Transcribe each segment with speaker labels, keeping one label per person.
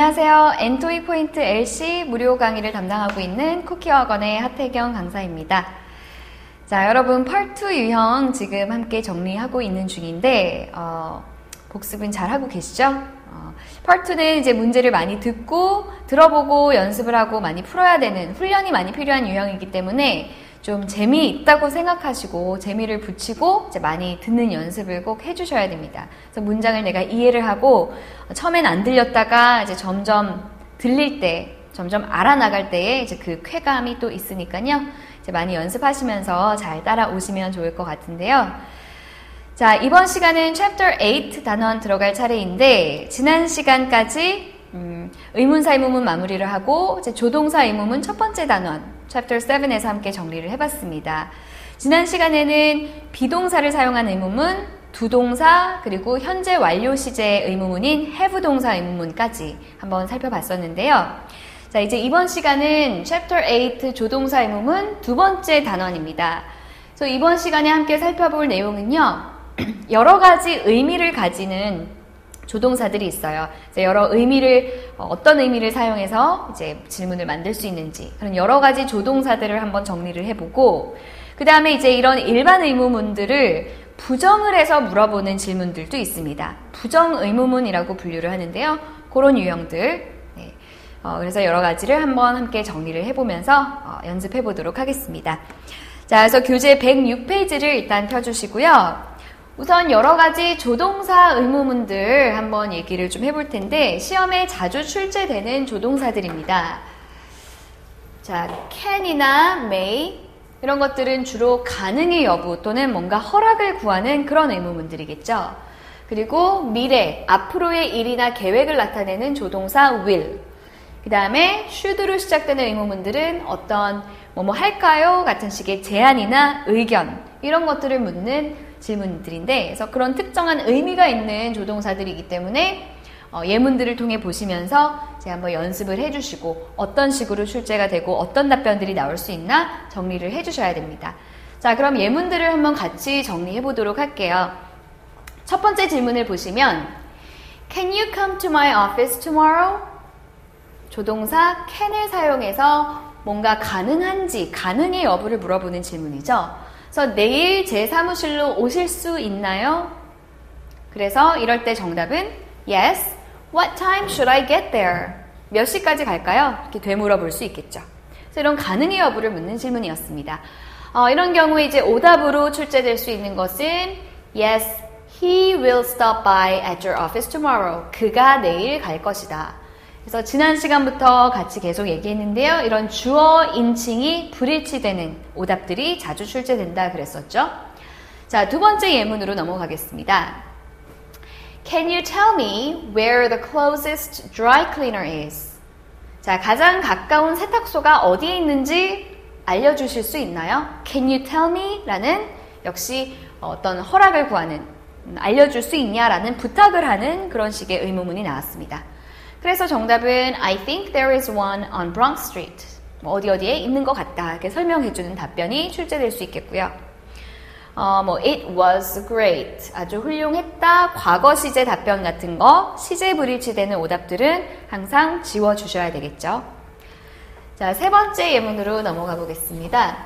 Speaker 1: 안녕하세요. 엔토이 포인트 LC 무료 강의를 담당하고 있는 쿠키학원의 하태경 강사입니다. 자, 여러분 Part 2 유형 지금 함께 정리하고 있는 중인데 복습은 잘 하고 계시죠? Part 2는 이제 문제를 많이 듣고 들어보고 연습을 하고 많이 풀어야 되는 훈련이 많이 필요한 유형이기 때문에 좀 재미있다고 생각하시고 재미를 붙이고 이제 많이 듣는 연습을 꼭 해주셔야 됩니다. 그래서 문장을 내가 이해를 하고 처음엔 안 들렸다가 이제 점점 들릴 때, 점점 알아나갈 때에 이제 그 쾌감이 또 있으니까요. 이제 많이 연습하시면서 잘 따라오시면 좋을 것 같은데요. 자, 이번 시간은 Chapter 8 단원 들어갈 차례인데 지난 시간까지 의문사 의문문 마무리를 하고 이제 조동사 의문문 첫 번째 단원 Chapter 7에서 함께 정리를 해봤습니다. 지난 시간에는 비동사를 사용한 의문문, 두동사, 그리고 현재 완료 시제의 의문문인 have 동사 의문문까지 한번 살펴봤었는데요. 자, 이제 이번 시간은 Chapter 8 조동사 의문문 두 번째 단원입니다. 그래서 이번 시간에 함께 살펴볼 내용은요. 여러 가지 의미를 가지는 조동사들이 있어요. 여러 의미를, 어떤 의미를 사용해서 이제 질문을 만들 수 있는지, 그런 여러 가지 조동사들을 한번 정리를 해보고, 그 다음에 이제 이런 일반 의문문들을 부정을 해서 물어보는 질문들도 있습니다. 부정 의문문이라고 분류를 하는데요. 그런 유형들. 네. 그래서 여러 가지를 한번 함께 정리를 해보면서 연습해 보도록 하겠습니다. 자, 그래서 교재 106페이지를 일단 펴주시고요. 우선 여러 가지 조동사 의문문들 한번 얘기를 좀 해볼 텐데 시험에 자주 출제되는 조동사들입니다. 자, can이나 may 이런 것들은 주로 가능의 여부 또는 뭔가 허락을 구하는 그런 의문문들이겠죠. 그리고 미래, 앞으로의 일이나 계획을 나타내는 조동사 will. 그 다음에 should로 시작되는 의문문들은 어떤 뭐뭐 할까요? 같은 식의 제안이나 의견 이런 것들을 묻는 질문들인데 그래서 그런 특정한 의미가 있는 조동사들이기 때문에 예문들을 통해 보시면서 제가 한번 연습을 해주시고 어떤 식으로 출제가 되고 어떤 답변들이 나올 수 있나 정리를 해주셔야 됩니다. 자, 그럼 예문들을 한번 같이 정리해 보도록 할게요. 첫 번째 질문을 보시면 Can you come to my office tomorrow? 조동사 can을 사용해서 뭔가 가능한지, 가능의 여부를 물어보는 질문이죠. 그래서 내일 제 사무실로 오실 수 있나요? 그래서 이럴 때 정답은 Yes. What time should I get there? 몇 시까지 갈까요? 이렇게 되물어 볼 수 있겠죠. 그래서 이런 가능의 여부를 묻는 질문이었습니다. 이런 경우에 이제 오답으로 출제될 수 있는 것은 Yes, he will stop by at your office tomorrow. 그가 내일 갈 것이다. 그래서 지난 시간부터 같이 계속 얘기했는데요. 이런 주어 인칭이 불일치되는 오답들이 자주 출제된다 그랬었죠. 자, 두 번째 예문으로 넘어가겠습니다. Can you tell me where the closest dry cleaner is? 자, 가장 가까운 세탁소가 어디에 있는지 알려주실 수 있나요? Can you tell me? 라는 역시 어떤 허락을 구하는, 알려줄 수 있냐라는 부탁을 하는 그런 식의 의문문이 나왔습니다. 그래서 정답은 I think there is one on Bronx Street. 어디에 있는 것 같다. 이렇게 설명해주는 답변이 출제될 수 있겠고요. It was great. 아주 훌륭했다. 과거 시제 답변 같은 거, 시제 불일치되는 오답들은 항상 지워주셔야 되겠죠. 자, 세 번째 예문으로 넘어가 보겠습니다.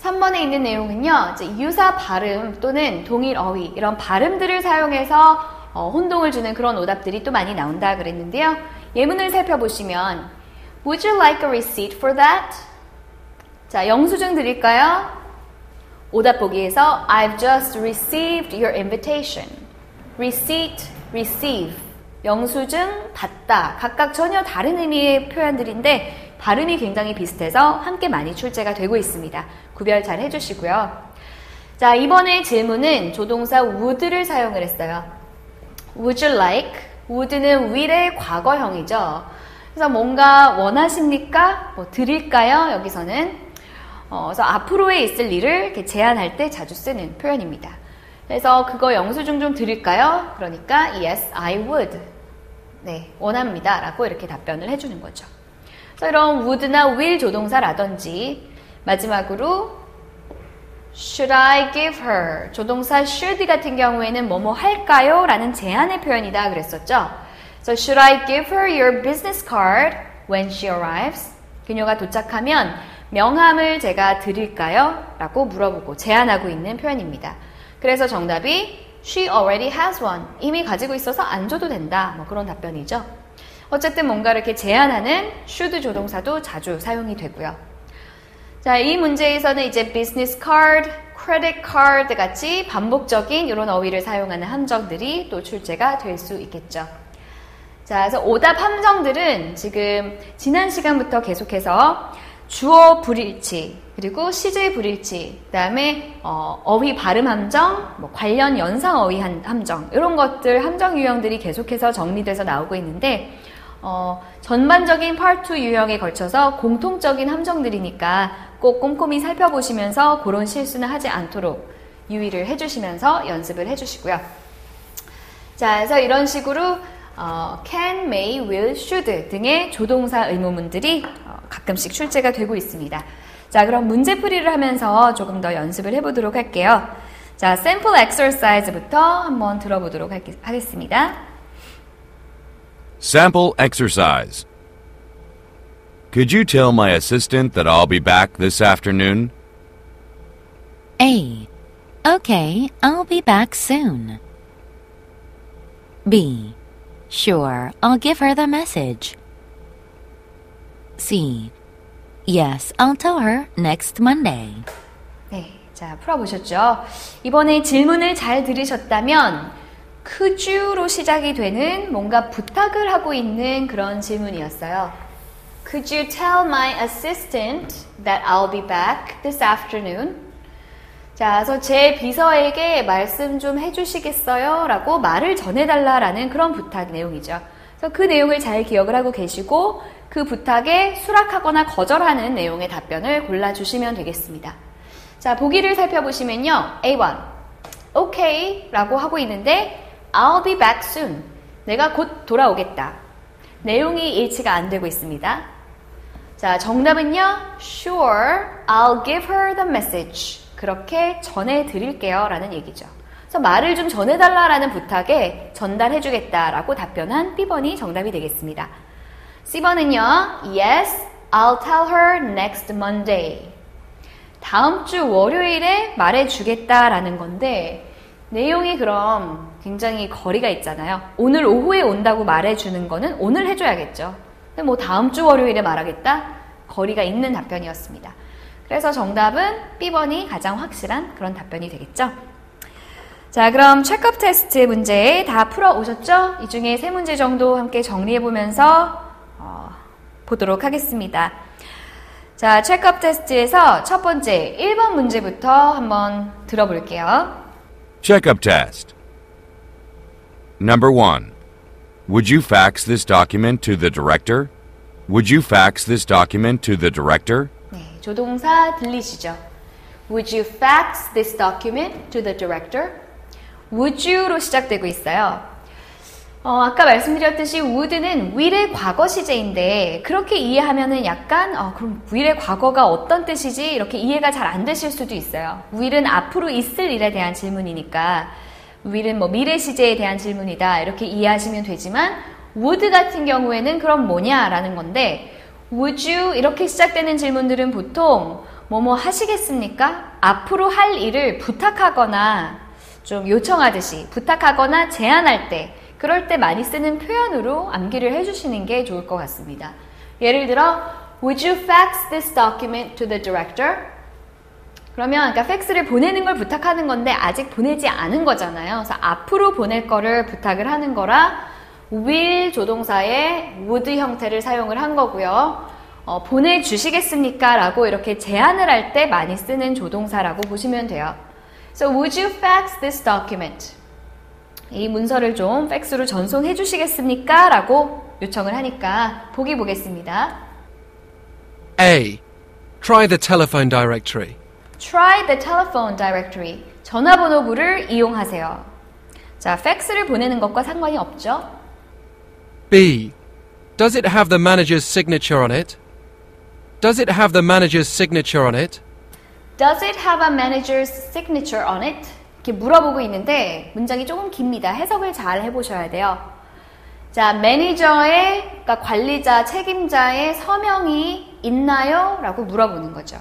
Speaker 1: 3번에 있는 내용은요, 이제 유사 발음 또는 동일 어휘, 이런 발음들을 사용해서 혼동을 주는 그런 오답들이 또 많이 나온다 그랬는데요. 예문을 살펴보시면 Would you like a receipt for that? 자, 영수증 드릴까요? 오답 보기에서 I've just received your invitation. Receipt, receive. 영수증, 받다. 각각 전혀 다른 의미의 표현들인데 발음이 굉장히 비슷해서 함께 많이 출제가 되고 있습니다. 구별 잘 해주시고요. 자, 이번에 질문은 조동사 would를 사용을 했어요. Would you like? would는 will의 과거형이죠. 그래서 뭔가 원하십니까? 드릴까요? 여기서는. 그래서 앞으로에 있을 일을 이렇게 제안할 때 자주 쓰는 표현입니다. 그래서 그거 영수증 좀 드릴까요? 그러니까 Yes, I would. 네, 원합니다. 라고 이렇게 답변을 해주는 거죠. 그래서 이런 would나 will 조동사라든지 마지막으로 Should I give her? 조동사 should 같은 경우에는 뭐뭐 할까요? 라는 제안의 표현이다 그랬었죠. So should I give her your business card when she arrives? 그녀가 도착하면 명함을 제가 드릴까요? 라고 물어보고 제안하고 있는 표현입니다. 그래서 정답이 She already has one. 이미 가지고 있어서 안 줘도 된다. 뭐 그런 답변이죠. 어쨌든 뭔가 이렇게 제안하는 should 조동사도 자주 사용이 되고요. 자, 이 문제에서는 이제 business card, credit card 같이 반복적인 이런 어휘를 사용하는 함정들이 또 출제가 될 수 있겠죠. 자, 그래서 오답 함정들은 지금 지난 시간부터 계속해서 주어 불일치, 그리고 시제 불일치, 그 다음에 어휘 발음 함정, 뭐 관련 연상 어휘 함정 이런 것들 함정 유형들이 계속해서 정리돼서 나오고 있는데 전반적인 Part 2 유형에 걸쳐서 공통적인 함정들이니까 꼭 꼼꼼히 살펴보시면서 그런 실수는 하지 않도록 유의를 해주시면서 연습을 해주시고요. 자, 그래서 이런 식으로 can, may, will, should 등의 조동사 의문문들이 가끔씩 출제가 되고 있습니다. 자, 그럼 문제풀이를 하면서 조금 더 연습을 해보도록 할게요. 자, 샘플 exercise부터 한번 들어보도록 하겠습니다.
Speaker 2: Sample exercise. Could you tell my assistant that I'll be back this afternoon?
Speaker 3: A. Okay, I'll be back soon. B. Sure, I'll give her the message. C. Yes, I'll tell her next Monday.
Speaker 1: 네, 자, 풀어보셨죠? 이번에 질문을 잘 들으셨다면 could you로 시작이 되는 뭔가 부탁을 하고 있는 그런 질문이었어요. Could you tell my assistant that I'll be back this afternoon? 자, 그래서 제 비서에게 말씀 좀 해주시겠어요? 라고 말을 전해달라라는 그런 부탁 내용이죠. 그래서 그 내용을 잘 기억을 하고 계시고 그 부탁에 수락하거나 거절하는 내용의 답변을 골라주시면 되겠습니다. 자, 보기를 살펴보시면요. A1, okay 라고 하고 있는데 I'll be back soon. 내가 곧 돌아오겠다. 내용이 일치가 안 되고 있습니다. 자, 정답은요. Sure, I'll give her the message. 그렇게 전해드릴게요 라는 얘기죠. 그래서 말을 좀 전해달라라는 부탁에 전달해주겠다라고 답변한 B번이 정답이 되겠습니다. C번은요. Yes, I'll tell her next Monday. 다음 주 월요일에 말해주겠다라는 건데 내용이 그럼 굉장히 거리가 있잖아요. 오늘 오후에 온다고 말해주는 거는 오늘 해줘야겠죠. 근데 뭐 다음 주 월요일에 말하겠다? 거리가 있는 답변이었습니다. 그래서 정답은 B번이 가장 확실한 그런 답변이 되겠죠. 자, 그럼 체크업 테스트 문제 다 풀어오셨죠? 이 중에 3문제 정도 함께 정리해보면서 보도록 하겠습니다. 자, 체크업 테스트에서 첫 번째 1번 문제부터 한번 들어볼게요.
Speaker 2: Checkup test. Number 1. Would you fax this document to the director? Would you fax this document to the director?
Speaker 1: 네, 조동사 들리시죠? Would you fax this document to the director? Would you로 시작되고 있어요. 아까 말씀드렸듯이 would는 will의 과거 시제인데 그렇게 이해하면은 약간 그럼 will의 과거가 어떤 뜻이지? 이렇게 이해가 잘 안 되실 수도 있어요. will은 앞으로 있을 일에 대한 질문이니까 will은 뭐 미래 시제에 대한 질문이다 이렇게 이해하시면 되지만 would 같은 경우에는 그럼 뭐냐라는 건데 would you 이렇게 시작되는 질문들은 보통 뭐뭐 하시겠습니까? 앞으로 할 일을 부탁하거나 좀 요청하듯이 부탁하거나 제안할 때 그럴 때 많이 쓰는 표현으로 암기를 해주시는 게 좋을 것 같습니다. 예를 들어 Would you fax this document to the director? 그러면 그러니까 팩스를 보내는 걸 부탁하는 건데 아직 보내지 않은 거잖아요. 그래서 앞으로 보낼 거를 부탁을 하는 거라 will 조동사의 would 형태를 사용을 한 거고요. 보내주시겠습니까? 라고 이렇게 제안을 할 때 많이 쓰는 조동사라고 보시면 돼요. So would you fax this document? 이 문서를 좀 팩스로 전송해 주시겠습니까? 라고 요청을 하니까 보기 보겠습니다.
Speaker 4: A. Try the telephone directory.
Speaker 1: Try the telephone directory. 전화번호부를 이용하세요. 자, 팩스를 보내는 것과 상관이 없죠?
Speaker 4: B. Does it have the manager's signature on it? Does it have the manager's signature on it?
Speaker 1: Does it have a manager's signature on it? 이렇게 물어보고 있는데 문장이 조금 깁니다. 해석을 잘 해보셔야 돼요. 자, 매니저의, 그러니까 관리자, 책임자의 서명이 있나요? 라고 물어보는 거죠.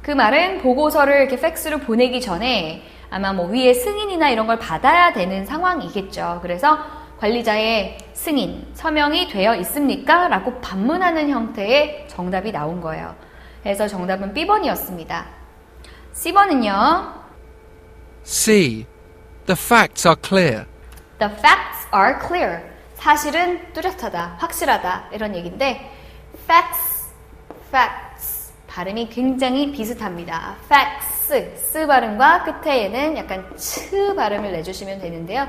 Speaker 1: 그 말은 보고서를 이렇게 팩스로 보내기 전에 아마 뭐 위에 승인이나 이런 걸 받아야 되는 상황이겠죠. 그래서 관리자의 승인, 서명이 되어 있습니까? 라고 반문하는 형태의 정답이 나온 거예요. 그래서 정답은 B번이었습니다. C번은요.
Speaker 4: C. The facts are clear.
Speaker 1: The facts are clear. 사실은 뚜렷하다, 확실하다 이런 얘기인데 facts 발음이 굉장히 비슷합니다. facts, 쓰 발음과 끝에는 약간 츠 발음을 내주시면 되는데요.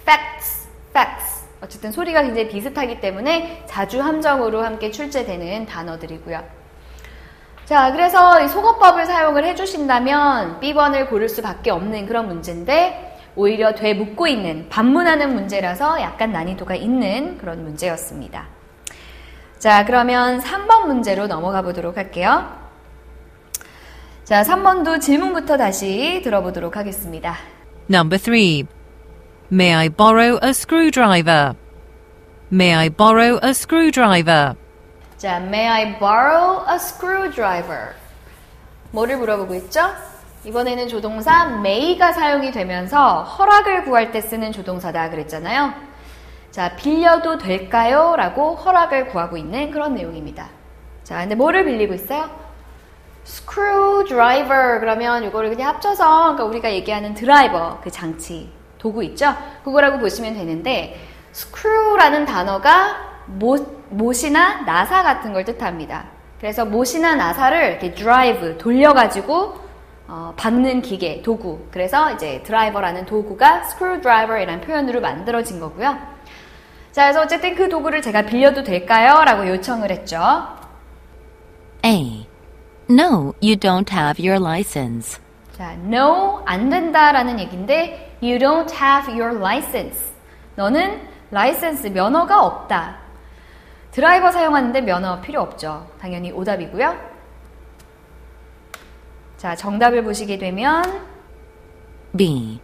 Speaker 1: facts. 어쨌든 소리가 굉장히 비슷하기 때문에 자주 함정으로 함께 출제되는 단어들이고요. 자, 그래서 이 속어법을 사용을 해주신다면 B번을 고를 수밖에 없는 그런 문제인데 오히려 되묻고 있는, 반문하는 문제라서 약간 난이도가 있는 그런 문제였습니다. 자, 그러면 3번 문제로 넘어가 보도록 할게요. 자, 3번도 질문부터 다시 들어보도록 하겠습니다.
Speaker 3: Number 3. May I borrow a screwdriver? May I borrow a screwdriver?
Speaker 1: 자, may I borrow a screwdriver? 뭐를 물어보고 있죠? 이번에는 조동사 may가 사용이 되면서 허락을 구할 때 쓰는 조동사다 그랬잖아요. 자, 빌려도 될까요? 라고 허락을 구하고 있는 그런 내용입니다. 자, 근데 뭐를 빌리고 있어요? screwdriver 그러면 이거를 그냥 합쳐서 그러니까 우리가 얘기하는 드라이버, 그 장치, 도구 있죠? 그거라고 보시면 되는데 screw라는 단어가 못이나 나사 같은 걸 뜻합니다. 그래서 못이나 나사를 이렇게 drive, 돌려가지고 박는 기계, 도구. 그래서 이제 드라이버라는 도구가 screwdriver이라는 표현으로 만들어진 거고요. 자, 그래서 어쨌든 그 도구를 제가 빌려도 될까요? 라고 요청을 했죠.
Speaker 3: A. No, you don't have your license.
Speaker 1: 자, no, 안 된다라는 얘기인데 you don't have your license. 너는 라이센스, 면허가 없다. 드라이버 사용하는데 면허 필요 없죠. 당연히 오답이고요. 자, 정답을 보시게 되면
Speaker 3: B.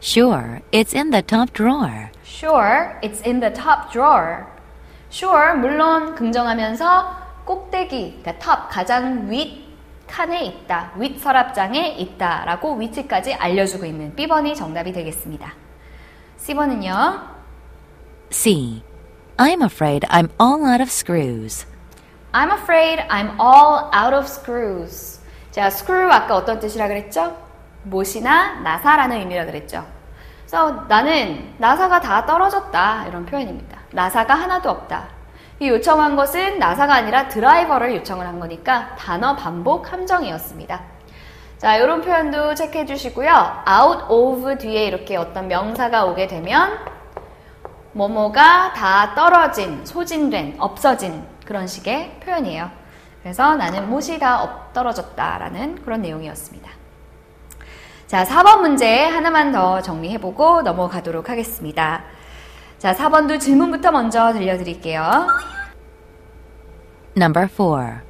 Speaker 3: Sure, it's in the top drawer.
Speaker 1: Sure, it's in the top drawer. Sure, 물론 긍정하면서 꼭대기, 그러니까 top, 가장 윗 칸에 있다, 윗 서랍장에 있다 라고 위치까지 알려주고 있는 B번이 정답이 되겠습니다. C번은요.
Speaker 3: C. I'm afraid I'm all out of screws.
Speaker 1: I'm afraid I'm all out of screws. 자, screw 아까 어떤 뜻이라 그랬죠? 못이나 나사라는 의미라 그랬죠. 그래서 나는 나사가 다 떨어졌다 이런 표현입니다. 나사가 하나도 없다. 이 요청한 것은 나사가 아니라 드라이버를 요청을 한 거니까 단어 반복 함정이었습니다. 자, 이런 표현도 체크해 주시고요. out of 뒤에 이렇게 어떤 명사가 오게 되면 뭐뭐가 다 떨어진, 소진된, 없어진 그런 식의 표현이에요. 그래서 나는 못이 다 떨어졌다라는 그런 내용이었습니다. 자, 4번 문제 하나만 더 정리해보고 넘어가도록 하겠습니다. 자, 4번도 질문부터 먼저 들려드릴게요.
Speaker 3: Number 4.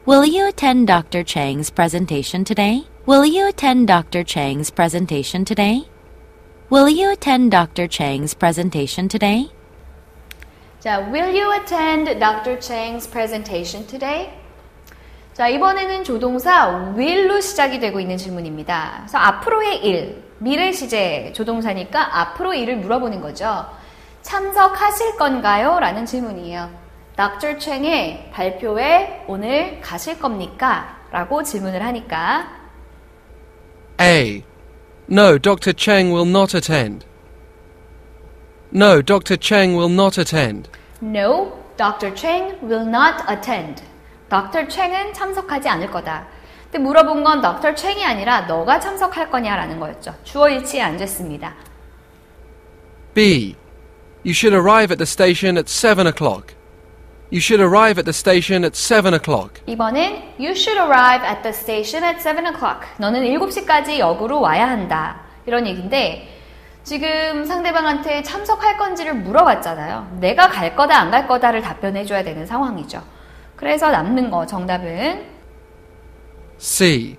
Speaker 3: Will you attend Dr. Chang's presentation today? Will you attend Dr. Chang's presentation today? Will you attend Dr. Chang's presentation today?
Speaker 1: 자, will you attend Dr. Chang's presentation today? 자, 이번에는 조동사 will로 시작이 되고 있는 질문입니다. 그래서 앞으로의 일, 미래 시제 조동사니까 앞으로 일을 물어보는 거죠. 참석하실 건가요? 라는 질문이에요. Dr. Chang의 발표에 오늘 가실 겁니까? 라고 질문을 하니까
Speaker 4: A. No, Dr. Cheng will not attend. No, Dr. Cheng will not attend.
Speaker 1: No, Dr. Chang will not attend. Dr. Chang은 참석하지 않을 거다. 근데 물어본 건 Dr. Chang이 아니라 너가 참석할 거냐라는 거였죠. 주어 일치에 안 됐습니다.
Speaker 4: B. You should arrive at the station at 7 o'clock. You should arrive at the station at 7 o'clock.
Speaker 1: 이번엔 You should arrive at the station at 7 o'clock. 너는 7시까지 역으로 와야 한다. 이런 얘기인데 지금 상대방한테 참석할 건지를 물어봤잖아요. 내가 갈 거다 안 갈 거다를 답변해줘야 되는 상황이죠. 그래서 남는 거 정답은
Speaker 4: C.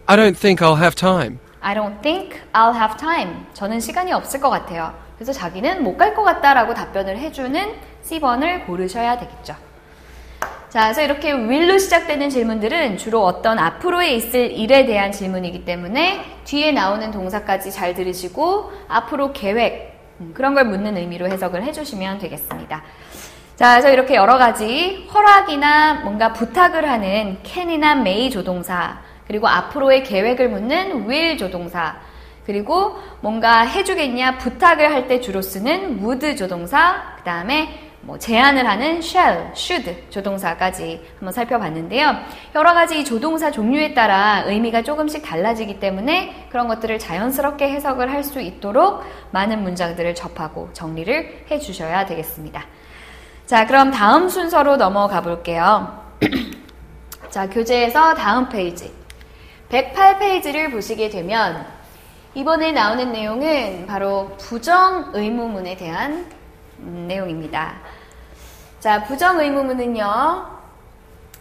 Speaker 4: I don't think I'll have time.
Speaker 1: I don't think I'll have time. 저는 시간이 없을 것 같아요. 그래서 자기는 못 갈 것 같다라고 답변을 해주는 C번을 고르셔야 되겠죠. 자, 그래서 이렇게 will로 시작되는 질문들은 주로 어떤 앞으로에 있을 일에 대한 질문이기 때문에 뒤에 나오는 동사까지 잘 들으시고 앞으로 계획, 그런 걸 묻는 의미로 해석을 해주시면 되겠습니다. 자, 그래서 이렇게 여러 가지 허락이나 뭔가 부탁을 하는 can이나 may 조동사, 그리고 앞으로의 계획을 묻는 will 조동사, 그리고 뭔가 해주겠냐 부탁을 할 때 주로 쓰는 would 조동사, 그 다음에 제안을 하는 shall, should 조동사까지 한번 살펴봤는데요. 여러 가지 조동사 종류에 따라 의미가 조금씩 달라지기 때문에 그런 것들을 자연스럽게 해석을 할 수 있도록 많은 문장들을 접하고 정리를 해주셔야 되겠습니다. 자, 그럼 다음 순서로 넘어가 볼게요. 자, 교재에서 다음 페이지 108페이지를 보시게 되면 이번에 나오는 내용은 바로 부정의무문에 대한 내용입니다. 자, 부정의무문은요,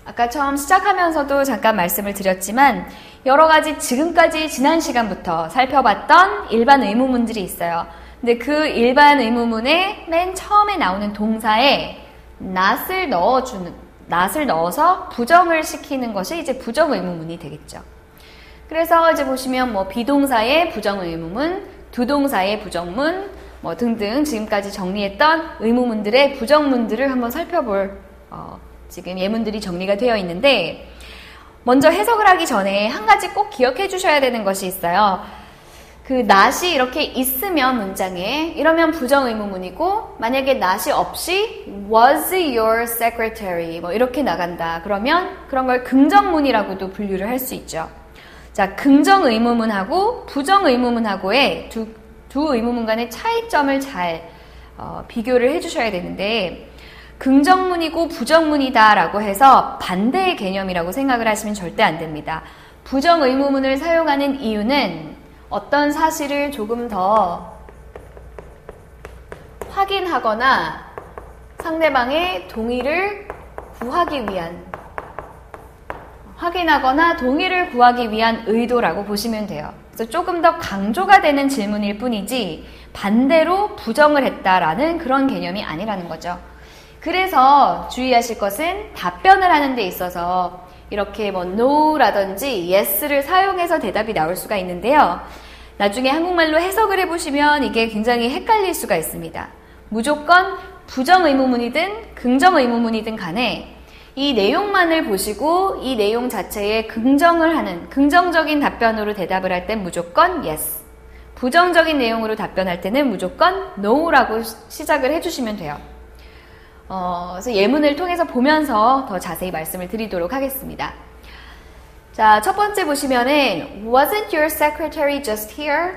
Speaker 1: 아까 처음 시작하면서도 잠깐 말씀을 드렸지만 여러 가지 지금까지 지난 시간부터 살펴봤던 일반 의무문들이 있어요. 근데 그 일반 의무문에 맨 처음에 나오는 동사에 not을 넣어서 부정을 시키는 것이 이제 부정의무문이 되겠죠. 그래서 이제 보시면 비동사의 부정의무문, 두동사의 부정문, 등등 지금까지 정리했던 의무문들의 부정문들을 한번 살펴볼 지금 예문들이 정리가 되어 있는데, 먼저 해석을 하기 전에 한 가지 꼭 기억해 주셔야 되는 것이 있어요. 그 not이 이렇게 있으면 문장에 이러면 부정의무문이고, 만약에 not이 없이 was your secretary 이렇게 나간다 그러면 그런 걸 긍정문이라고도 분류를 할 수 있죠. 자, 긍정의무문하고 부정의무문하고의 두 의무문 간의 차이점을 잘 비교를 해주셔야 되는데, 긍정문이고 부정문이다 라고 해서 반대의 개념이라고 생각을 하시면 절대 안 됩니다. 부정의무문을 사용하는 이유는 어떤 사실을 조금 더 확인하거나 상대방의 동의를 구하기 위한, 확인하거나 동의를 구하기 위한 의도라고 보시면 돼요. 그래서 조금 더 강조가 되는 질문일 뿐이지 반대로 부정을 했다라는 그런 개념이 아니라는 거죠. 그래서 주의하실 것은 답변을 하는 데 있어서 이렇게 no라든지 yes를 사용해서 대답이 나올 수가 있는데요. 나중에 한국말로 해석을 해보시면 이게 굉장히 헷갈릴 수가 있습니다. 무조건 부정의무문이든 긍정의무문이든 간에 이 내용만을 보시고 이 내용 자체에 긍정을 하는 긍정적인 답변으로 대답을 할 땐 무조건 yes, 부정적인 내용으로 답변할 때는 무조건 no라고 시작을 해주시면 돼요. 그래서 예문을 통해서 보면서 더 자세히 말씀을 드리도록 하겠습니다. 자, 첫 번째 보시면은 wasn't your secretary just here?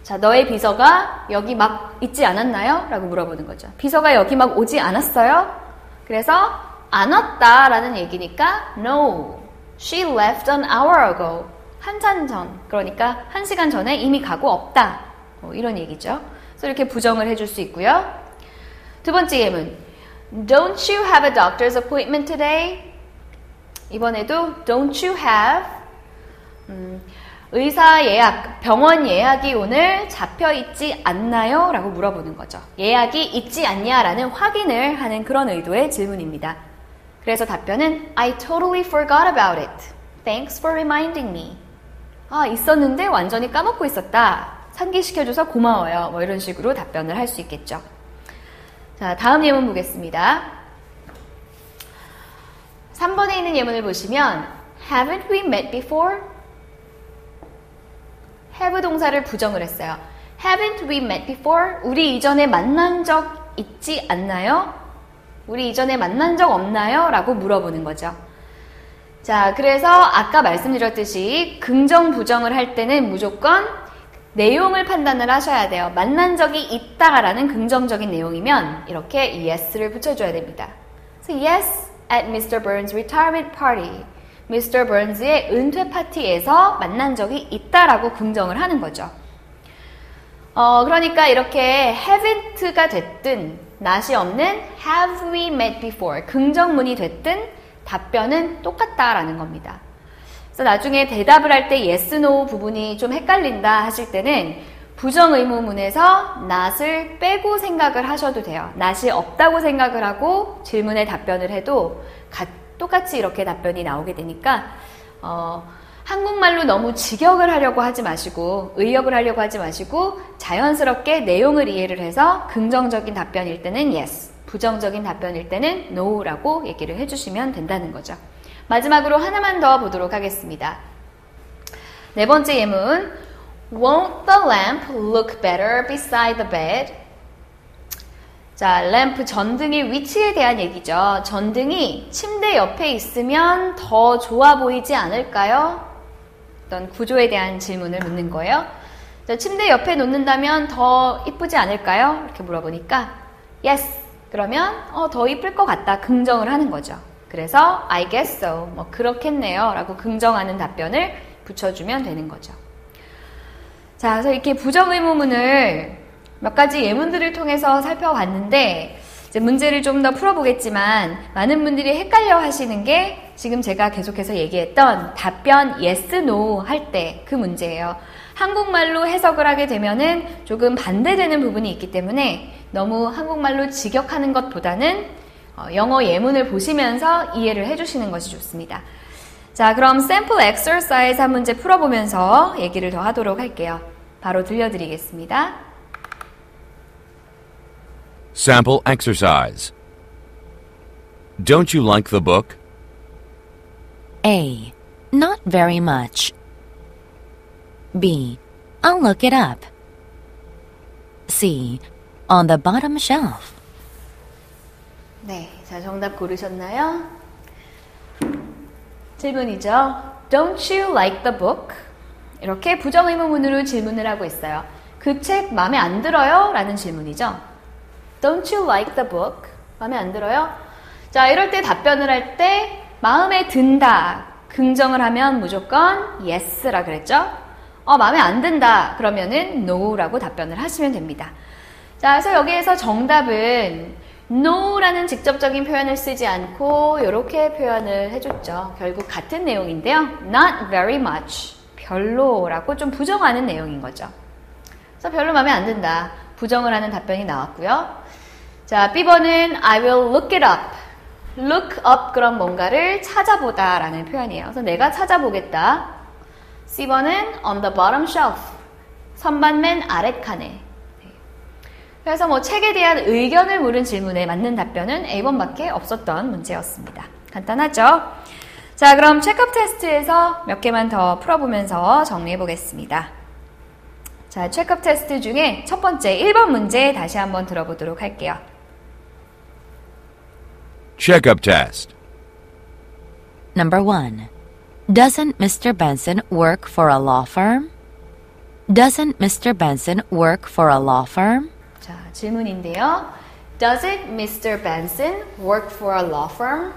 Speaker 1: 자, 너의 비서가 여기 막 있지 않았나요? 라고 물어보는 거죠. 비서가 여기 막 오지 않았어요? 그래서 안 왔다라는 얘기니까 no, she left an hour ago. 한참 전, 그러니까 1시간 전에 이미 가고 없다. 이런 얘기죠. 그래서 이렇게 부정을 해줄 수 있고요. 두 번째 예문, don't you have a doctor's appointment today? 이번에도 don't you have 의사 예약, 병원 예약이 오늘 잡혀 있지 않나요? 라고 물어보는 거죠. 예약이 있지 않냐라는 확인을 하는 그런 의도의 질문입니다. 그래서 답변은 I totally forgot about it. Thanks for reminding me. 아, 있었는데 완전히 까먹고 있었다. 상기시켜줘서 고마워요. 이런 식으로 답변을 할 수 있겠죠. 자, 다음 예문 보겠습니다. 3번에 있는 예문을 보시면 Haven't we met before? have 동사를 부정을 했어요. Haven't we met before? 우리 이전에 만난 적 있지 않나요? 우리 이전에 만난 적 없나요? 라고 물어보는 거죠. 자, 그래서 아까 말씀드렸듯이 긍정, 부정을 할 때는 무조건 내용을 판단을 하셔야 돼요. 만난 적이 있다라는 긍정적인 내용이면 이렇게 yes를 붙여줘야 됩니다. 그래서 yes, at Mr. Burns' retirement party. Mr. Burns의 은퇴 파티에서 만난 적이 있다라고 긍정을 하는 거죠. 그러니까 이렇게 haven't가 됐든 not이 없는 have we met before 긍정문이 됐든 답변은 똑같다라는 겁니다. 그래서 나중에 대답을 할 때 yes, no 부분이 좀 헷갈린다 하실 때는 부정의문문에서 not을 빼고 생각을 하셔도 돼요. not이 없다고 생각을 하고 질문에 답변을 해도 똑같이 이렇게 답변이 나오게 되니까 한국말로 너무 직역을 하려고 하지 마시고 의역을 하려고 하지 마시고 자연스럽게 내용을 이해를 해서 긍정적인 답변일 때는 yes, 부정적인 답변일 때는 no라고 얘기를 해주시면 된다는 거죠. 마지막으로 하나만 더 보도록 하겠습니다. 네 번째 예문 Won't the lamp look better beside the bed? 자, 램프 전등의 위치에 대한 얘기죠. 전등이 침대 옆에 있으면 더 좋아 보이지 않을까요? 어떤 구조에 대한 질문을 묻는 거예요. 자, 침대 옆에 놓는다면 더 이쁘지 않을까요? 이렇게 물어보니까 yes, 그러면 더 이쁠 것 같다. 긍정을 하는 거죠. 그래서 I guess so, 뭐 그렇겠네요 라고 긍정하는 답변을 붙여주면 되는 거죠. 자, 그래서 이렇게 부정의문문을 몇 가지 예문들을 통해서 살펴봤는데 이제 문제를 좀 더 풀어보겠지만 많은 분들이 헷갈려 하시는 게 지금 제가 계속해서 얘기했던 답변 yes, no 할 때 그 문제예요. 한국말로 해석을 하게 되면은 조금 반대되는 부분이 있기 때문에 너무 한국말로 직역하는 것보다는 영어 예문을 보시면서 이해를 해주시는 것이 좋습니다. 자, 그럼 샘플 엑서사이즈 한 문제 풀어보면서 얘기를 더 하도록 할게요. 바로 들려드리겠습니다.
Speaker 2: Sample exercise. Don't you like the book?
Speaker 3: A. Not very much. B. I'll look it up. C. On the bottom shelf.
Speaker 1: 네, 자, 정답 고르셨나요? 질문이죠. Don't you like the book? 이렇게 부정의문문으로 질문을 하고 있어요. 그 책 마음에 안 들어요? 라는 질문이죠. Don't you like the book? 마음에 안 들어요? 자, 이럴 때 답변을 할 때 마음에 든다. 긍정을 하면 무조건 yes라 그랬죠? 마음에 안 든다. 그러면은 no라고 답변을 하시면 됩니다. 자, 그래서 여기에서 정답은 no라는 직접적인 표현을 쓰지 않고 이렇게 표현을 해줬죠. 결국 같은 내용인데요. Not very much. 별로라고 좀 부정하는 내용인 거죠. 그래서 별로 마음에 안 든다. 부정을 하는 답변이 나왔고요. 자, B번은 I will look it up. look up 그럼 뭔가를 찾아보다 라는 표현이에요. 그래서 내가 찾아보겠다. C번은 on the bottom shelf. 선반 맨 아랫칸에. 그래서 뭐 책에 대한 의견을 물은 질문에 맞는 답변은 A번밖에 없었던 문제였습니다. 간단하죠? 자, 그럼 체크업 테스트에서 몇 개만 더 풀어보면서 정리해 보겠습니다. 자, 체크업 테스트 중에 첫 번째 1번 문제 다시 한번 들어보도록 할게요.
Speaker 2: Checkup test.
Speaker 3: Number 1. Doesn't Mr. Benson work for a law firm? Doesn't Mr. Benson work for a law firm?
Speaker 1: 자, 질문인데요. Doesn't Mr. Benson work for a law firm?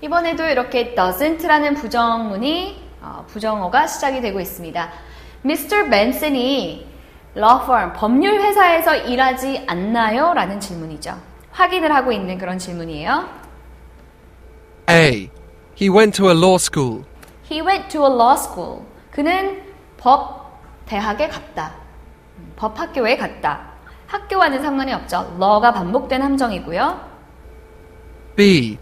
Speaker 1: 이번에도 이렇게 doesn't라는 부정어가 시작이 되고 있습니다. Mr. Benson이 law firm, 법률 회사에서 일하지 않나요? 라는 질문이죠. 확인을 하고 있는 그런 질문이에요.
Speaker 4: A. He went to a law school.
Speaker 1: He went to a law school. 그는 법 대학에 갔다. 법 학교에 갔다. 학교와는 상관이 없죠. law가 반복된 함정이고요.
Speaker 4: B.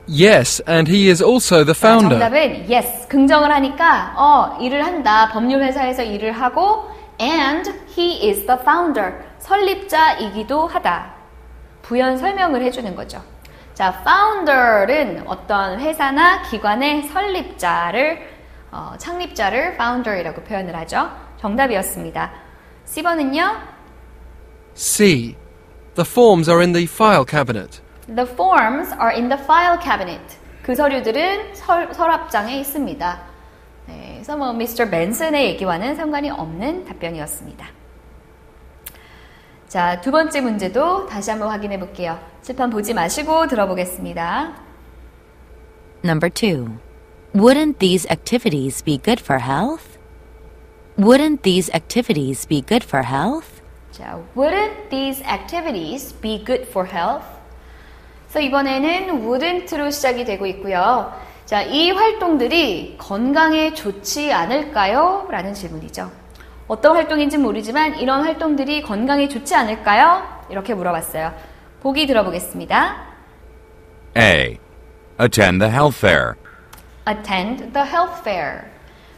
Speaker 4: Yes, and he is also the founder.
Speaker 1: 정답은 yes. 긍정을 하니까 일을 한다. 법률 회사에서 일을 하고 and he is the founder. 설립자이기도 하다. 부연 설명을 해주는 거죠. 자, founder는 어떤 회사나 기관의 설립자를 창립자를 founder이라고 표현을 하죠. 정답이었습니다. C번은요?
Speaker 4: C. The forms are in the file cabinet.
Speaker 1: The forms are in the file cabinet. 그 서류들은 서랍장에 있습니다. 네, 그래서 뭐 Mr. Benson의 얘기와는 상관이 없는 답변이었습니다. 자, 두 번째 문제도 다시 한번 확인해 볼게요. 칠판 보지 마시고 들어보겠습니다.
Speaker 3: Number 2. Wouldn't these activities be good for health? Wouldn't these activities be good for health?
Speaker 1: 자, wouldn't these activities be good for health? 그래서 이번에는 wouldn't로 시작이 되고 있고요. 자, 이 활동들이 건강에 좋지 않을까요? 라는 질문이죠. 어떤 활동인지 모르지만 이런 활동들이 건강에 좋지 않을까요? 이렇게 물어봤어요. 보기 들어보겠습니다.
Speaker 2: A. Attend the health fair.
Speaker 1: Attend the health fair.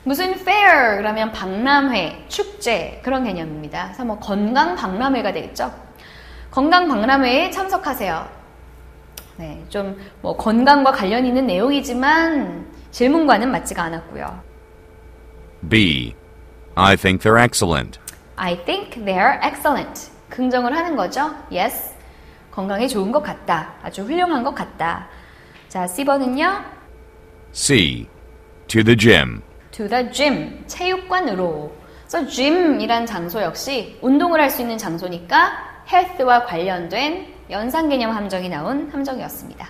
Speaker 1: 무슨 fair 그러면 박람회, 축제 그런 개념입니다. 그래서 뭐 건강 박람회가 되겠죠. 건강 박람회에 참석하세요. 네, 좀 뭐 건강과 관련 있는 내용이지만 질문과는 맞지가 않았고요.
Speaker 2: B. I think they're excellent.
Speaker 1: I think they're excellent. 긍정을 하는 거죠. Yes. 건강에 좋은 것 같다. 아주 훌륭한 것 같다. 자, C번은요.
Speaker 2: C. To the gym.
Speaker 1: To the gym. 체육관으로. 그래서 gym이란 장소 역시 운동을 할 수 있는 장소니까 health와 관련된 연상개념 함정이 나온 함정이었습니다.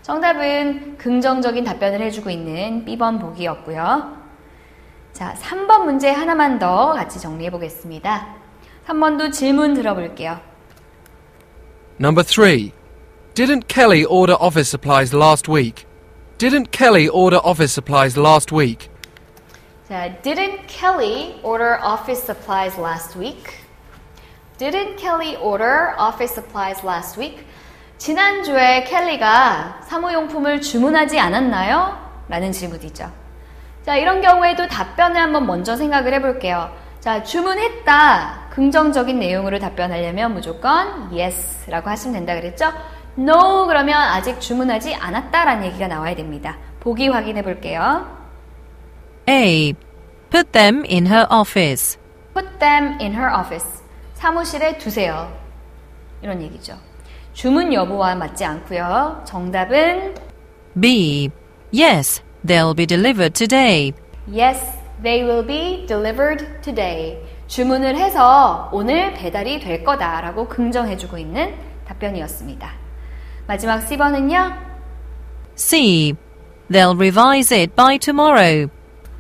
Speaker 1: 정답은 긍정적인 답변을 해주고 있는 B번 보기였고요. 자, 3번 문제 하나만 더 같이 정리해 보겠습니다. 3번도 질문 들어볼게요.
Speaker 4: Number 3. Didn't Kelly order office supplies last week? Didn't Kelly order office supplies last week?
Speaker 1: 자, didn't Kelly order office supplies last week? Didn't Kelly order office supplies last week? 지난주에 켈리가 사무용품을 주문하지 않았나요? 라는 질문이죠. 자, 이런 경우에도 답변을 한번 먼저 생각을 해볼게요. 자, 주문했다. 긍정적인 내용으로 답변하려면 무조건 yes 라고 하시면 된다 그랬죠? No 그러면 아직 주문하지 않았다라는 얘기가 나와야 됩니다. 보기 확인해 볼게요.
Speaker 3: A. Put them in her office.
Speaker 1: Put them in her office. 사무실에 두세요. 이런 얘기죠. 주문 여부와 맞지 않고요. 정답은
Speaker 3: B. Yes, they'll be delivered today.
Speaker 1: Yes, they will be delivered today. 주문을 해서 오늘 배달이 될 거다라고 긍정해주고 있는 답변이었습니다. 마지막 C번은요.
Speaker 3: C. They'll revise it by tomorrow.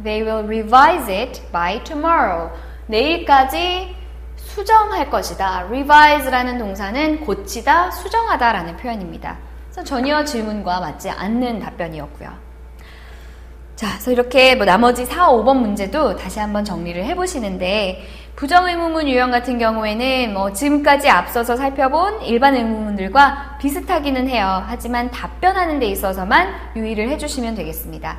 Speaker 1: They will revise it by tomorrow. 내일까지 수정할 것이다. revise라는 동사는 고치다, 수정하다라는 표현입니다. 그래서 전혀 질문과 맞지 않는 답변이었고요. 자, 그래서 이렇게 뭐 나머지 4, 5번 문제도 다시 한번 정리를 해보시는데 부정의문문 유형 같은 경우에는 뭐 지금까지 앞서서 살펴본 일반 의문문들과 비슷하기는 해요. 하지만 답변하는 데 있어서만 유의를 해주시면 되겠습니다.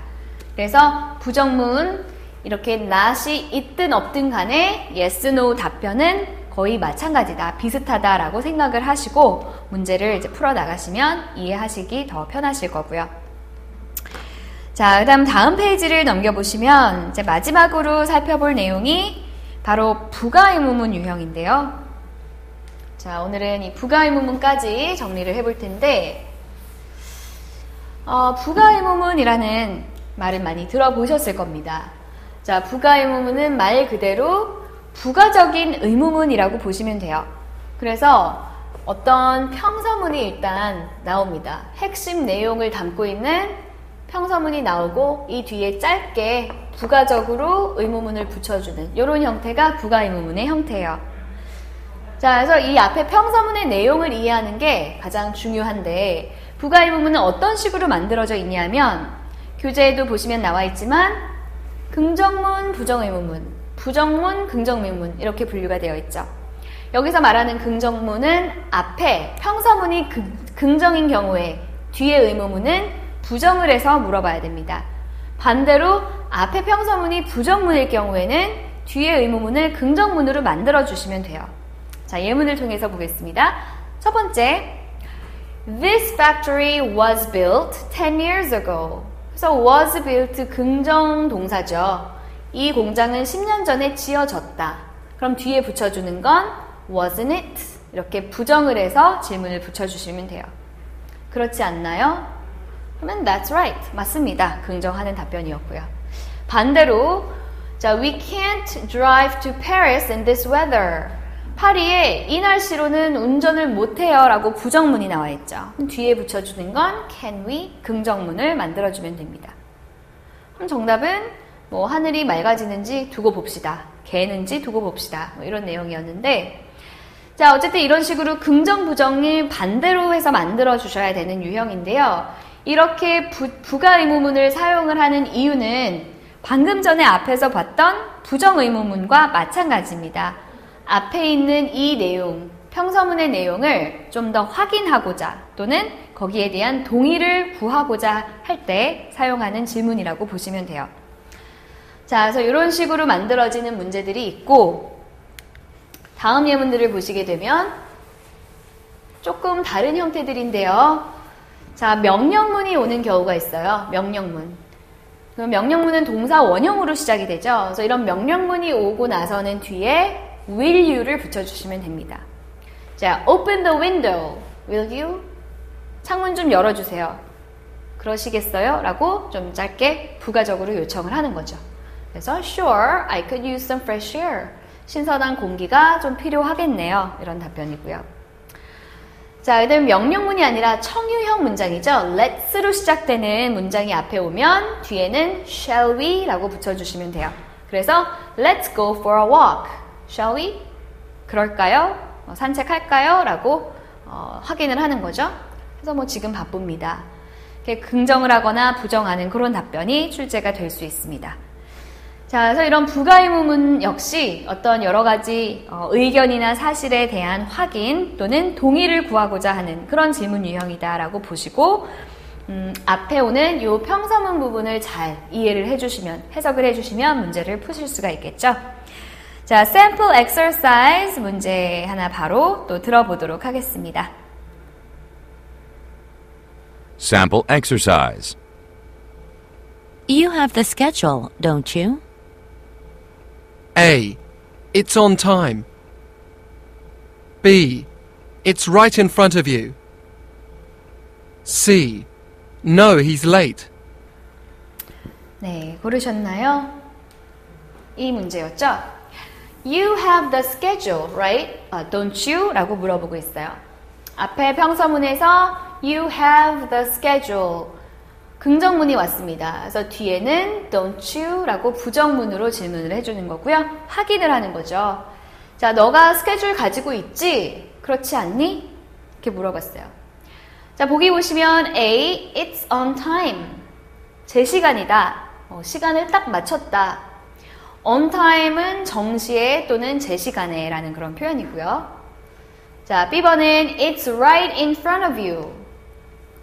Speaker 1: 그래서 부정문 이렇게 not이 있든 없든 간에 yes, no 답변은 거의 마찬가지다, 비슷하다라고 생각을 하시고 문제를 이제 풀어나가시면 이해하시기 더 편하실 거고요. 자, 그다음 다음 페이지를 넘겨보시면 이제 마지막으로 살펴볼 내용이 바로 부가의문문 유형인데요. 자, 오늘은 이 부가의문문까지 정리를 해볼 텐데 부가의문문이라는 말은 많이 들어보셨을 겁니다. 자, 부가의문문은 말 그대로 부가적인 의문문이라고 보시면 돼요. 그래서 어떤 평서문이 일단 나옵니다. 핵심 내용을 담고 있는 평서문이 나오고 이 뒤에 짧게 부가적으로 의문문을 붙여주는 이런 형태가 부가의문문의 형태예요. 자, 그래서 이 앞에 평서문의 내용을 이해하는 게 가장 중요한데 부가의문문은 어떤 식으로 만들어져 있냐면 교재에도 보시면 나와 있지만 긍정문, 부정의문문, 부정문, 긍정의문문 이렇게 분류가 되어 있죠. 여기서 말하는 긍정문은 앞에 평서문이 긍정인 경우에 뒤에 의문문은 부정을 해서 물어봐야 됩니다. 반대로 앞에 평서문이 부정문일 경우에는 뒤에 의문문을 긍정문으로 만들어주시면 돼요. 자, 예문을 통해서 보겠습니다. 첫 번째, This factory was built 10 years ago. 그래서 was built 긍정 동사죠. 이 공장은 10년 전에 지어졌다. 그럼 뒤에 붙여주는 건 wasn't it? 이렇게 부정을 해서 질문을 붙여주시면 돼요. 그렇지 않나요? 그러면 that's right. 맞습니다. 긍정하는 답변이었고요. 반대로 자, we can't drive to Paris in this weather. 파리에 이 날씨로는 운전을 못해요 라고 부정문이 나와 있죠. 뒤에 붙여주는 건 can we 긍정문을 만들어주면 됩니다. 그럼 정답은 뭐 하늘이 맑아지는지 두고 봅시다. 개는지 두고 봅시다. 뭐 이런 내용이었는데 자, 어쨌든 이런 식으로 긍정 부정을 반대로 해서 만들어 주셔야 되는 유형인데요. 이렇게 부가의문문을 사용을 하는 이유는 방금 전에 앞에서 봤던 부정의문문과 마찬가지입니다. 앞에 있는 이 내용, 평서문의 내용을 좀 더 확인하고자 또는 거기에 대한 동의를 구하고자 할 때 사용하는 질문이라고 보시면 돼요. 자, 그래서 이런 식으로 만들어지는 문제들이 있고 다음 예문들을 보시게 되면 조금 다른 형태들인데요. 자, 명령문이 오는 경우가 있어요. 명령문. 그럼 명령문은 동사 원형으로 시작이 되죠. 그래서 이런 명령문이 오고 나서는 뒤에 will you를 붙여주시면 됩니다. 자, open the window. Will you? 창문 좀 열어주세요. 그러시겠어요? 라고 좀 짧게 부가적으로 요청을 하는 거죠. 그래서 sure, I could use some fresh air. 신선한 공기가 좀 필요하겠네요. 이런 답변이고요. 자, 그다음 명령문이 아니라 청유형 문장이죠. let's로 시작되는 문장이 앞에 오면 뒤에는 shall we? 라고 붙여주시면 돼요. 그래서 let's go for a walk. Shall we? 그럴까요? 산책할까요? 라고 확인을 하는 거죠. 그래서 뭐 지금 바쁩니다. 이렇게 긍정을 하거나 부정하는 그런 답변이 출제가 될 수 있습니다. 자, 그래서 이런 부가의문문 역시 어떤 여러 가지 의견이나 사실에 대한 확인 또는 동의를 구하고자 하는 그런 질문 유형이다라고 보시고 앞에 오는 이 평서문 부분을 잘 이해를 해주시면, 해석을 해주시면 문제를 푸실 수가 있겠죠. 자, sample exercise 문제 하나 바로 또 들어보도록 하겠습니다.
Speaker 2: Sample exercise.
Speaker 3: You have the schedule, don't you?
Speaker 4: A. It's on time. B. It's right in front of you. C. No, he's late.
Speaker 1: 네, 고르셨나요? 이 문제였죠? You have the schedule, right? Don't you? 라고 물어보고 있어요. 앞에 평서문에서 You have the schedule. 긍정문이 왔습니다. 그래서 뒤에는 don't you? 라고 부정문으로 질문을 해주는 거고요. 확인을 하는 거죠. 자, 너가 스케줄 가지고 있지? 그렇지 않니? 이렇게 물어봤어요. 자, 보기 보시면 A, it's on time. 제 시간이다. 시간을 딱 맞췄다. on time은 정시에 또는 제 시간에 라는 그런 표현이고요. 자, B번은 it's right in front of you.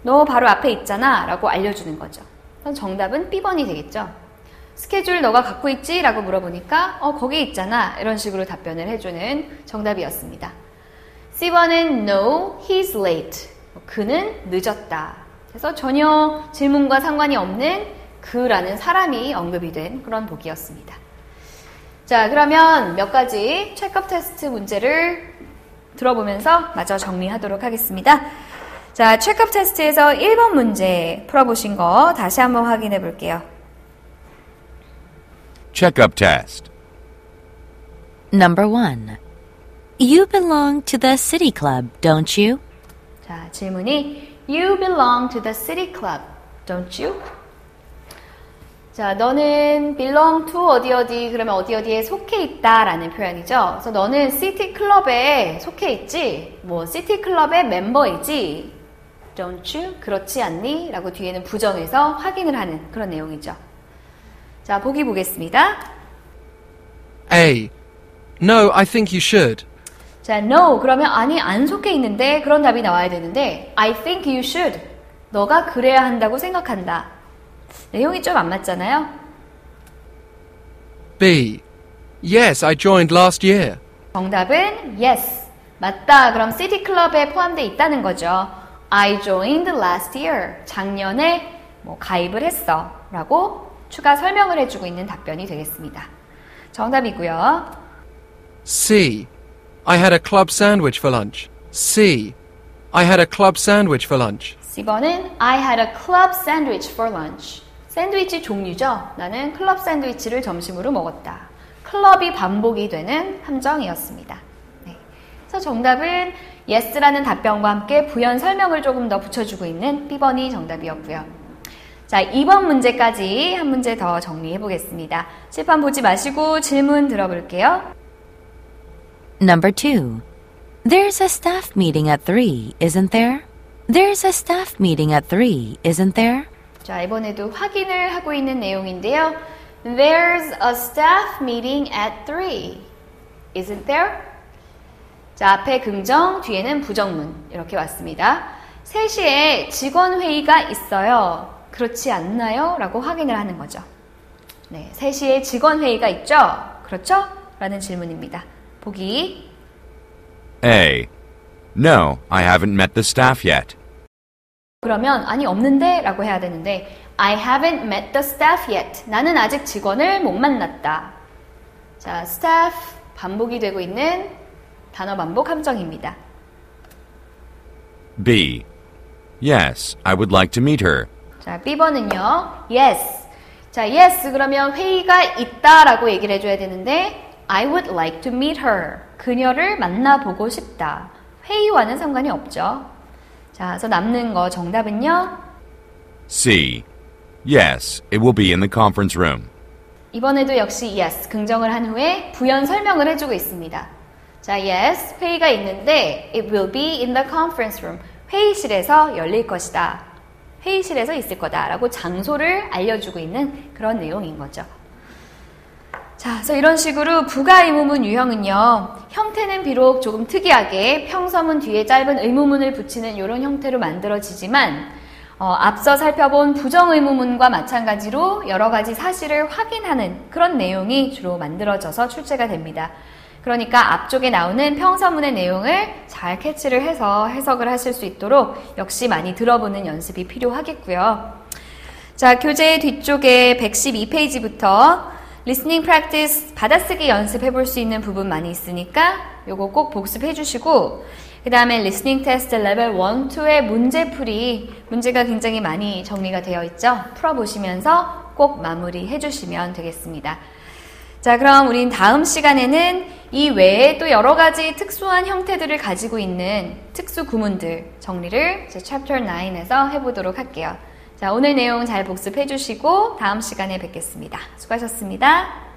Speaker 1: 너 바로 앞에 있잖아 라고 알려주는 거죠. 그럼 정답은 B번이 되겠죠. 스케줄 너가 갖고 있지? 라고 물어보니까 거기 있잖아 이런 식으로 답변을 해주는 정답이었습니다. C번은 no, he's late. 그는 늦었다. 그래서 전혀 질문과 상관이 없는 그라는 사람이 언급이 된 그런 보기였습니다. 자, 그러면 몇 가지 체크업 테스트 문제를 들어보면서 마저 정리하도록 하겠습니다. 자, 체크업 테스트에서 1번 문제 풀어보신 거 다시 한번 확인해 볼게요.
Speaker 2: Checkup test.
Speaker 3: Number 1. You belong to the city club, don't you?
Speaker 1: 자, 질문이 You belong to the city club, don't you? 자, 너는 belong to 어디 그러면 어디에 속해 있다라는 표현이죠. 그래서 너는 시티 클럽에 속해 있지? 뭐 시티 클럽의 멤버이지? Don't you? 그렇지 않니? 라고 뒤에는 부정해서 확인을 하는 그런 내용이죠. 자, 보기 보겠습니다.
Speaker 4: A. No, I think you should.
Speaker 1: 자, no 그러면 아니 안 속해 있는데 그런 답이 나와야 되는데 I think you should. 너가 그래야 한다고 생각한다. 내용이 좀 안 맞잖아요.
Speaker 4: B. Yes, I joined last year.
Speaker 1: 정답은 yes. 맞다. 그럼 시티 클럽에 포함되어 있다는 거죠. I joined last year. 작년에 가입을 했어. 라고 추가 설명을 해주고 있는 답변이 되겠습니다. 정답이고요.
Speaker 4: C. I had a club sandwich for lunch. C. I had a club sandwich for lunch.
Speaker 1: C번은 I had a club sandwich for lunch. 샌드위치 종류죠. 나는 클럽 샌드위치를 점심으로 먹었다. 클럽이 반복이 되는 함정이었습니다. 네. 그래서 정답은 yes라는 답변과 함께 부연 설명을 조금 더 붙여주고 있는 B번이 정답이었고요. 자, 2번 문제까지 한 문제 더 정리해 보겠습니다. 칠판 보지 마시고 질문 들어볼게요.
Speaker 3: Number 2. There's a staff meeting at 3, isn't there? There's a staff meeting at 3, isn't there?
Speaker 1: 자, 이번에도 확인을 하고 있는 내용인데요. There's a staff meeting at 3. Isn't there? 자, 앞에 긍정, 뒤에는 부정문 이렇게 왔습니다. 3시에 직원 회의가 있어요. 그렇지 않나요? 라고 확인을 하는 거죠. 네, 3시에 직원 회의가 있죠? 그렇죠? 라는 질문입니다. 보기
Speaker 2: A. No, I haven't met the staff yet.
Speaker 1: 그러면 아니 없는데 라고 해야 되는데 I haven't met the staff yet. 나는 아직 직원을 못 만났다. 자, staff 반복이 되고 있는 단어 반복 함정입니다.
Speaker 2: B. Yes, I would like to meet her.
Speaker 1: 자, B번은요. Yes. 자, yes 그러면 회의가 있다라고 얘기를 해줘야 되는데 I would like to meet her. 그녀를 만나보고 싶다. 회의와는 상관이 없죠. 자, 그래서 남는 거 정답은요.
Speaker 2: C. Yes, it will be in the conference room.
Speaker 1: 이번에도 역시 yes, 긍정을 한 후에 부연 설명을 해주고 있습니다. 자, yes, 회의가 있는데 it will be in the conference room. 회의실에서 열릴 것이다. 회의실에서 있을 거다 라고 장소를 알려주고 있는 그런 내용인 거죠. 자, 그래서 이런 식으로 부가 의문문 유형은요. 형태는 비록 조금 특이하게 평서문 뒤에 짧은 의문문을 붙이는 이런 형태로 만들어지지만 앞서 살펴본 부정 의문문과 마찬가지로 여러 가지 사실을 확인하는 그런 내용이 주로 만들어져서 출제가 됩니다. 그러니까 앞쪽에 나오는 평서문의 내용을 잘 캐치를 해서 해석을 하실 수 있도록 역시 많이 들어보는 연습이 필요하겠고요. 자, 교재 뒤쪽에 112페이지부터 리스닝 프랙티스 받아쓰기 연습해 볼 수 있는 부분 많이 있으니까 요거 꼭 복습해 주시고 그 다음에 리스닝 테스트 레벨 1, 2의 문제풀이 문제가 굉장히 많이 정리가 되어 있죠. 풀어보시면서 꼭 마무리해 주시면 되겠습니다. 자, 그럼 우린 다음 시간에는 이 외에 또 여러 가지 특수한 형태들을 가지고 있는 특수 구문들 정리를 이제 챕터 9에서 해보도록 할게요. 자, 오늘 내용 잘 복습해 주시고 다음 시간에 뵙겠습니다. 수고하셨습니다.